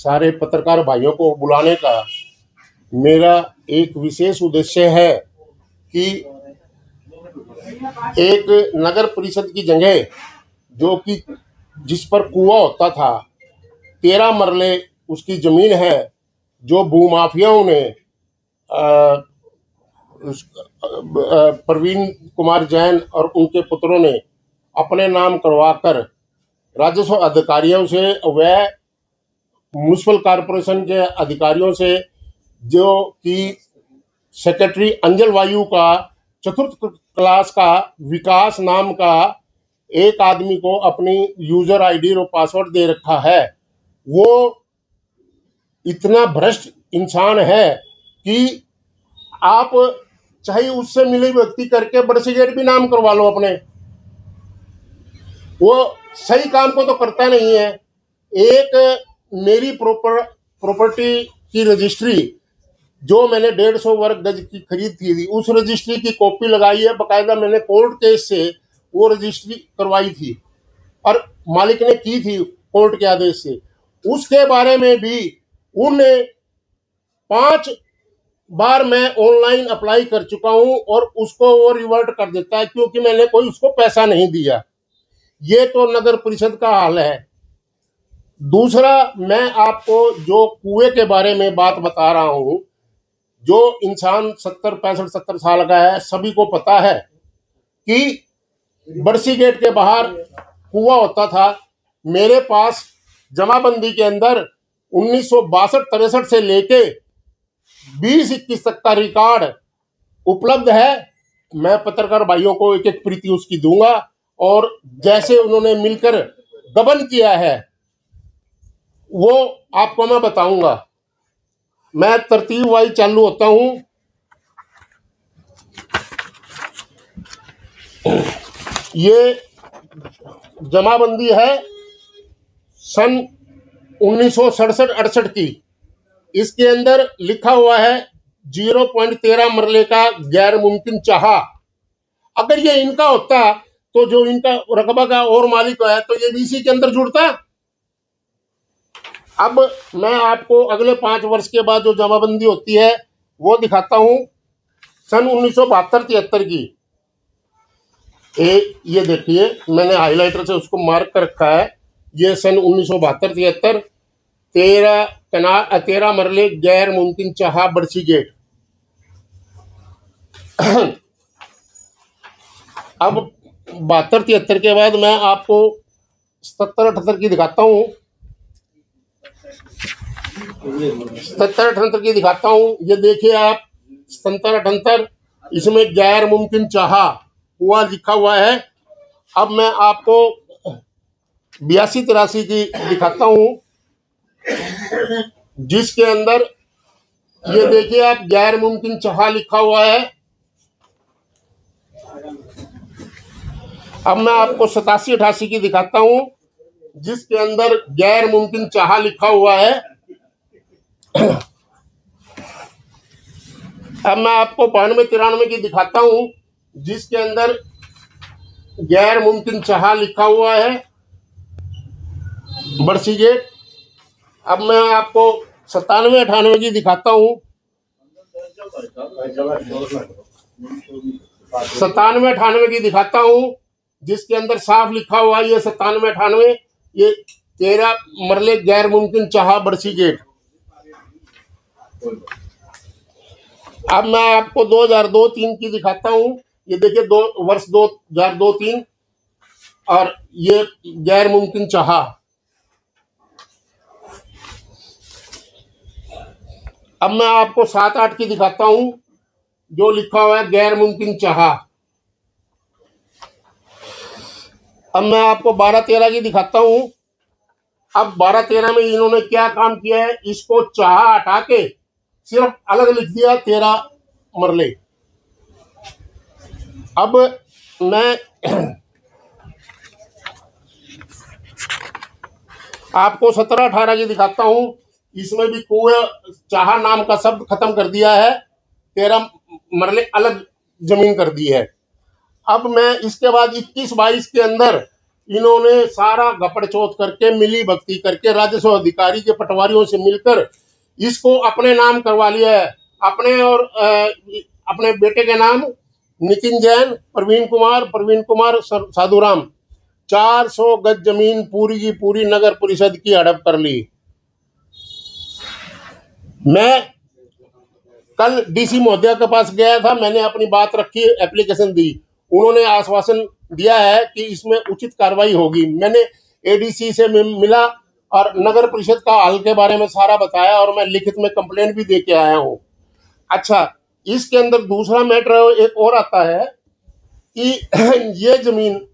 सारे पत्रकार भाइयों को बुलाने का मेरा एक विशेष उद्देश्य है कि एक नगर परिषद की जगह जो कि जिस पर कुआं होता था 13 मरले उसकी जमीन है, जो भूमाफियाओं ने प्रवीण कुमार जैन और उनके पुत्रों ने अपने नाम करवाकर राजस्व अधिकारियों से व म्यूनिसिपल कॉरपोरेशन के अधिकारियों से, जो कि सेक्रेटरी अंजल वायु का चतुर्थ क्लास का विकास नाम का एक आदमी को अपनी यूजर आईडी और पासवर्ड दे रखा है, वो इतना भ्रष्ट इंसान है कि आप चाहे उससे मिले व्यक्ति करके बर्थ सर्टिफिकेट भी नाम करवा लो अपने, वो सही काम को तो करता नहीं है। एक मेरी प्रॉपर्टी की रजिस्ट्री जो मैंने 150 वर्ग गज की खरीद की थी, उस रजिस्ट्री की कॉपी लगाई है, बकायदा मैंने कोर्ट केस से वो रजिस्ट्री करवाई थी और मालिक ने की थी कोर्ट के आदेश से। उसके बारे में भी उन 5 बार मैं ऑनलाइन अप्लाई कर चुका हूं और उसको वो रिवर्ट कर देता है क्योंकि मैंने कोई उसको पैसा नहीं दिया। ये तो नगर परिषद का हाल है। दूसरा, मैं आपको जो कुएं के बारे में बात बता रहा हूं, जो इंसान 70-65-70 साल का है, सभी को पता है कि बरसी गेट के बाहर कुआं होता था। मेरे पास जमाबंदी के अंदर 1962-63 से लेके 20-21 तक का रिकॉर्ड उपलब्ध है। मैं पत्रकार भाइयों को एक एक प्रति उसकी दूंगा और जैसे उन्होंने मिलकर गबन किया है वो आपको मैं बताऊंगा। मैं तरतीब वाइज चालू होता हूं। ये जमाबंदी है सन 1967-68 की। इसके अंदर लिखा हुआ है 0.13 मरले का गैर मुमकिन चाहा। अगर ये इनका होता तो जो इनका रकबा का और मालिक है तो ये भी इसी के अंदर जुड़ता। अब मैं आपको अगले 5 वर्ष के बाद जो जमाबंदी होती है वो दिखाता हूं। सन 1972-73 की ये देखिए, मैंने हाइलाइटर से उसको मार्क कर रखा है। ये सन 1972-73 13 मरले गैर मुमकिन चाहा बरसी गेट। अब 72-73 के बाद मैं आपको 77-78 की दिखाता हूँ। 77-78 की दिखाता हूँ। ये देखिए आप 77-78, इसमें गैर मुमकिन चाहा हुआ लिखा हुआ है। अब मैं आपको 82-83 की दिखाता हूँ, जिसके अंदर ये देखिए आप गैर मुमकिन चाहा लिखा हुआ है। अब मैं आपको 87-88 की दिखाता हूं, जिसके अंदर गैर मुमकिन चाहा लिखा हुआ है। अब मैं आपको 92-93 की दिखाता हूं, जिसके अंदर गैर मुमकिन चाहा लिखा हुआ है बरसी गेट। अब मैं आपको 97-98 की दिखाता हूं। 97-98 की दिखाता हूं, जिसके अंदर साफ लिखा हुआ है ये 97-98, ये 13 मरले गैर मुमकिन चाहा बरसी गेट। अब मैं आपको 2002-03 की दिखाता हूं। ये देखिए वर्ष 2002-03 और ये गैर मुमकिन चाहा। अब मैं आपको 7-8 की दिखाता हूं, जो लिखा हुआ है गैर मुमकिन चाहा। अब मैं आपको 12-13 की दिखाता हूं। अब 12-13 में इन्होंने क्या काम किया है, इसको चाहा हटा के सिर्फ अलग लिख दिया 13 मरले। अब मैं आपको 17-18 की दिखाता हूं। इसमें भी कुएं चाहा नाम का शब्द खत्म कर दिया है, 13 मरले अलग जमीन कर दी है। अब मैं इसके बाद 21-22 के अंदर इन्होंने सारा गपड़चोत करके मिली भक्ति करके राजस्व अधिकारी के पटवारियों से मिलकर इसको अपने नाम करवा लिया है। अपने और अपने बेटे के नाम नितिन जैन, प्रवीण कुमार साधुराम 400 गज जमीन पूरी की पूरी नगर परिषद की हड़प कर ली। मैं कल डीसी महोदया के पास गया था, मैंने अपनी बात रखी, एप्लीकेशन दी, उन्होंने आश्वासन दिया है कि इसमें उचित कार्रवाई होगी। मैंने एडीसी से मिला और नगर परिषद का हाल के बारे में सारा बताया और मैं लिखित में कंप्लेंट भी दे के आया हूँ। अच्छा, इसके अंदर दूसरा मैटर एक और आता है कि ये जमीन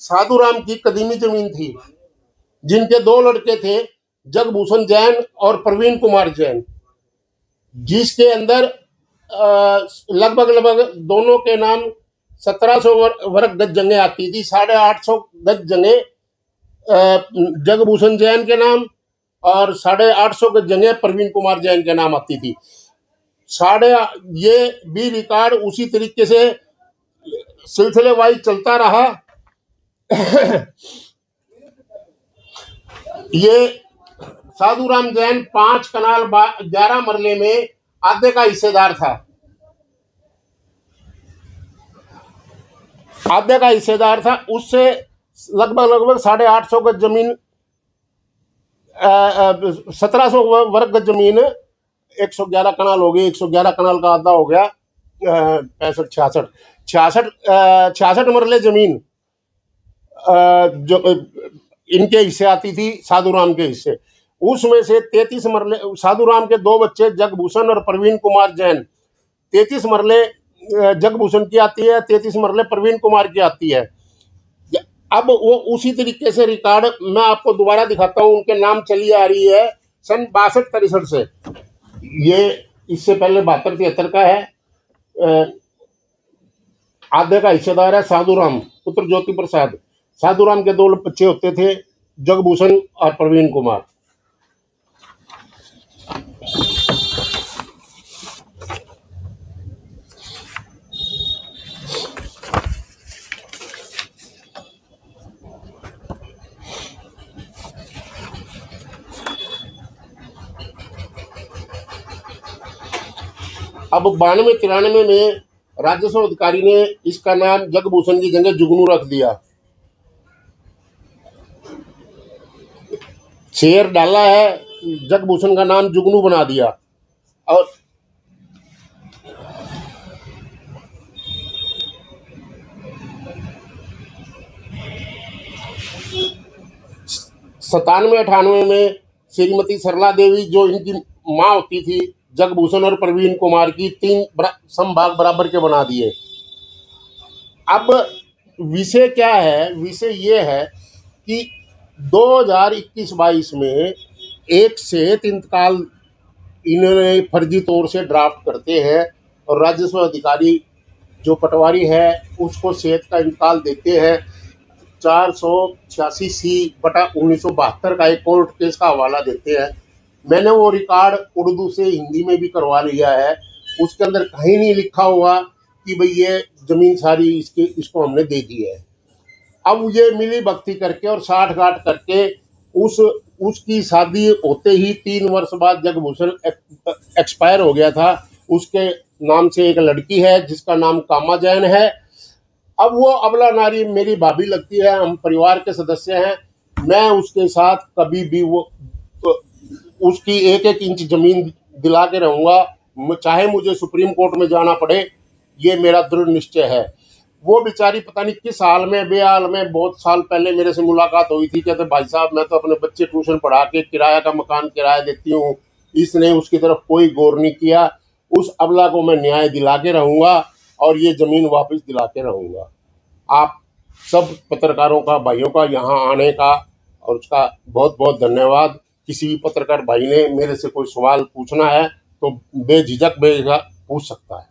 साधुराम की कदीमी जमीन थी, जिनके दो लड़के थे, जगभूषण जैन और प्रवीण कुमार जैन, जिसके अंदर लगभग लगभग दोनों के नाम 1700 वर्ग गज जगह आती थी। 850 गज जगह जगभूषण जैन के नाम और 850 गज जगह प्रवीण कुमार जैन के नाम आती थी। ये भी रिकॉर्ड उसी तरीके से सिलसिले वाइज चलता रहा। ये साधुराम जैन 5 कनाल 11 मरले में आधे का हिस्सेदार था। उससे लगभग लगभग 850 गज जमीन 1700 वर्ग गज जमीन 111 कनाल हो गई। 111 कनाल का आधा हो गया 65 66 मरले जमीन जो इनके हिस्से आती थी, साधुराम के हिस्से। उसमें से 33 मरले साधुराम के दो बच्चे जगभूषण और प्रवीण कुमार जैन, 33 मरले जगभूषण की आती है, 33 मरले प्रवीण कुमार की आती है। अब वो उसी तरीके से रिकॉर्ड मैं आपको दोबारा दिखाता हूँ, उनके नाम चली आ रही है सन 62-63 से। ये इससे पहले 72-73 का है। आधे का हिस्सेदार है साधुराम पुत्र ज्योति प्रसाद। साधुराम के दो बच्चे होते थे, जगभूषण और प्रवीण कुमार। अब 92-93 में राजस्व अधिकारी ने इसका नाम जगभूषण की जगह जुगनू रख दिया। शेर डाला है, जगभूषण का नाम जुगनू बना दिया। और सतानवे 98 में श्रीमती सरला देवी, जो इनकी माँ होती थी, जगभूषण और प्रवीण कुमार की 3 समभाग बराबर के बना दिए। अब विषय क्या है? विषय ये है कि 2021-22 में एक सेहत इंतकाल इन्होंने फर्जी तौर से ड्राफ्ट करते हैं और राजस्व अधिकारी जो पटवारी है उसको सेहत का इंतकाल देते हैं। 486C/1972 का एक कोर्ट केस का हवाला देते हैं। मैंने वो रिकॉर्ड उर्दू से हिंदी में भी करवा लिया है। उसके अंदर कहीं नहीं लिखा हुआ कि भाई ये जमीन सारी इसको हमने दे दी है। अब ये मिली भक्ति करके और साठ गांठ करके उसकी शादी होते ही 3 वर्ष बाद जगभूषण एक्सपायर हो गया था। उसके नाम से एक लड़की है जिसका नाम कामा जैन है। अब वो अबला नारी मेरी भाभी लगती है, हम परिवार के सदस्य हैं। मैं उसके साथ कभी भी उसकी 1-1 इंच जमीन दिला के रहूंगा, चाहे मुझे सुप्रीम कोर्ट में जाना पड़े। ये मेरा दृढ़ निश्चय है। वो बेचारी पता नहीं किस हाल में बेहाल में, बहुत साल पहले मेरे से मुलाकात हुई थी, कहते भाई साहब मैं तो अपने बच्चे ट्यूशन पढ़ा के किराया का मकान किराया देती हूँ, इसने उसकी तरफ कोई गौर नहीं किया। उस अबला को मैं न्याय दिला के रहूंगा और ये जमीन वापस दिला के रहूंगा। आप सब पत्रकारों का, भाइयों का यहाँ आने का और उसका बहुत बहुत धन्यवाद। किसी भी पत्रकार भाई ने मेरे से कोई सवाल पूछना है तो बेझिझक पूछ सकता है।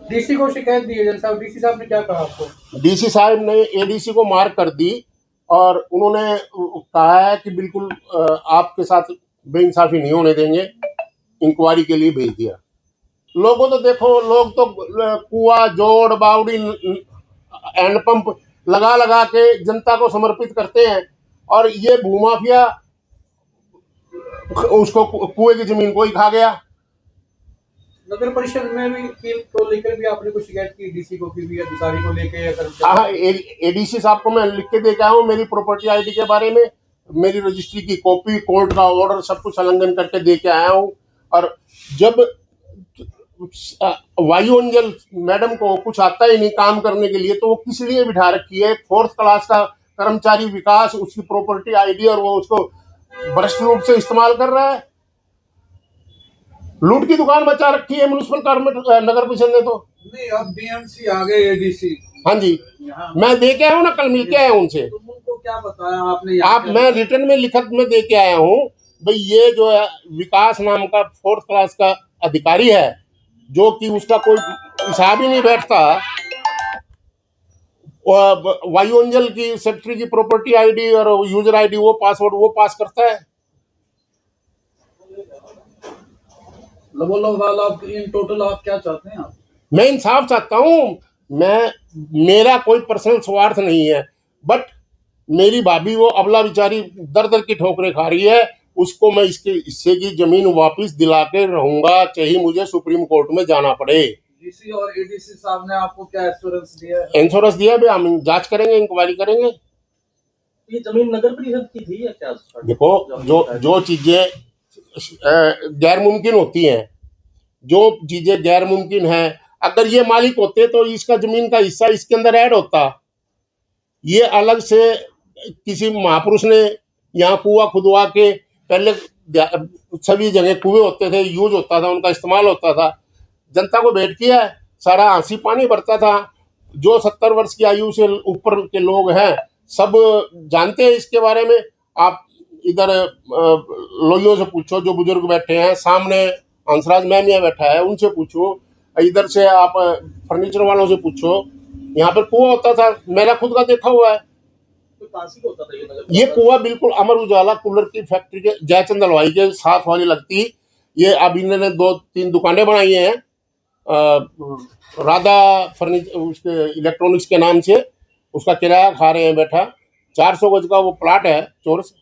डीसी को शिकायत दी है जैन साहब, डीसी साहब ने क्या कहा आपको? डीसी साहब ने एडीसी को मार्क कर दी और उन्होंने कहा है कि बिल्कुल आपके साथ बेइंसाफी नहीं होने देंगे, इंक्वायरी के लिए भेज दिया। लोगों तो देखो, लोग तो कुआ जोड़ बावड़ी हैंडपंप लगा लगा के जनता को समर्पित करते हैं, और ये भूमाफिया उसको कुएं की जमीन को ही खा गया। नगर परिषद में भी को लेकर भी आपने कुछ शिकायत की, डीसी को की भी, अधिकारी को लेके या हाँ, कर्मचारी? एडीसी साहब को मैं लिख के दे के आया हूँ मेरी प्रॉपर्टी आईडी के बारे में, मेरी रजिस्ट्री की कॉपी, कोर्ट का ऑर्डर, सब कुछ उल्लंघन करके दे के आया हूँ। और जब वायुंजल मैडम को कुछ आता ही नहीं काम करने के लिए, तो वो किस लिए बिठा रखी है? फोर्थ क्लास का कर्मचारी विकास, उसकी प्रॉपर्टी आईडी, और वो उसको भ्रष्ट रूप से इस्तेमाल कर रहा है। लूट की दुकान बचा रखी है म्यूनिसिपल कारपोरेट नगर परिषद ने तो। नहीं, अब डीएमसी आ गए, एडीसी हाँ जी, मैं दे के आया हूँ ना, कल मिल के आया हूँ उनसे। तो उनको क्या बताया आपने? यहाँ आप, मैं रिटर्न में लिखत में दे के आया हूँ भाई, ये जो है विकास नाम का फोर्थ क्लास का अधिकारी है, जो कि उसका कोई हिसाब ही नहीं बैठता, वायुंजल की सेक्रेटरी की प्रॉपर्टी आईडी और यूजर आईडी, वो पासवर्ड वो पास करता है। बोलो वाल, आप इन टोटल आप क्या चाहते हैं? आप मैं इंसाफ चाहता हूँ। मैं, मेरा कोई पर्सनल स्वार्थ नहीं है, बट मेरी भाभी वो अबला बेचारी दर दर की ठोकरें खा रही है, उसको मैं इसके हिस्से की जमीन वापस दिला के रहूंगा, चाहे मुझे सुप्रीम कोर्ट में जाना पड़े। डीसी और एडीसी साहब ने आपको क्या एश्योरेंस दिया है? इंश्योरेंस दिया भी, हम जांच करेंगे, इंक्वायरी करेंगे। ये जमीन नगर परिषद की थी या क्या? देखो, जो जो चीजें गैर मुमकिन होती हैं, जो चीजें गैर मुमकिन हैं, अगर ये मालिक होते तो इसका जमीन का हिस्सा इसके अंदर ऐड होता। ये अलग से किसी महापुरुष ने यहाँ कुआं खुदवा के, पहले सभी जगह कुएं होते थे, यूज होता था, उनका इस्तेमाल होता था, जनता को भेंट किया है, सारा आंसी पानी भरता था। जो 70 वर्ष की आयु से ऊपर के लोग हैं, सब जानते हैं इसके बारे में। आप इधर लोहियों से पूछो, जो बुजुर्ग बैठे हैं सामने, हंसराज मैम यहाँ बैठा है, उनसे पूछो, इधर से आप फर्नीचर वालों से पूछो। यहाँ पर कुआं होता था, मेरा खुद का देखा हुआ है। होता था ये कुआं बिल्कुल अमर उजाला कूलर की फैक्ट्री के जयचंद हलवाई के साथ वाली लगती। ये अब इन्होंने 2-3 दुकानें बनाई हैं, राधा फर्नीचर, उसके इलेक्ट्रॉनिक्स के नाम से, उसका किराया खा रहे हैं बैठा। 400 गज का वो प्लाट है, चौरस।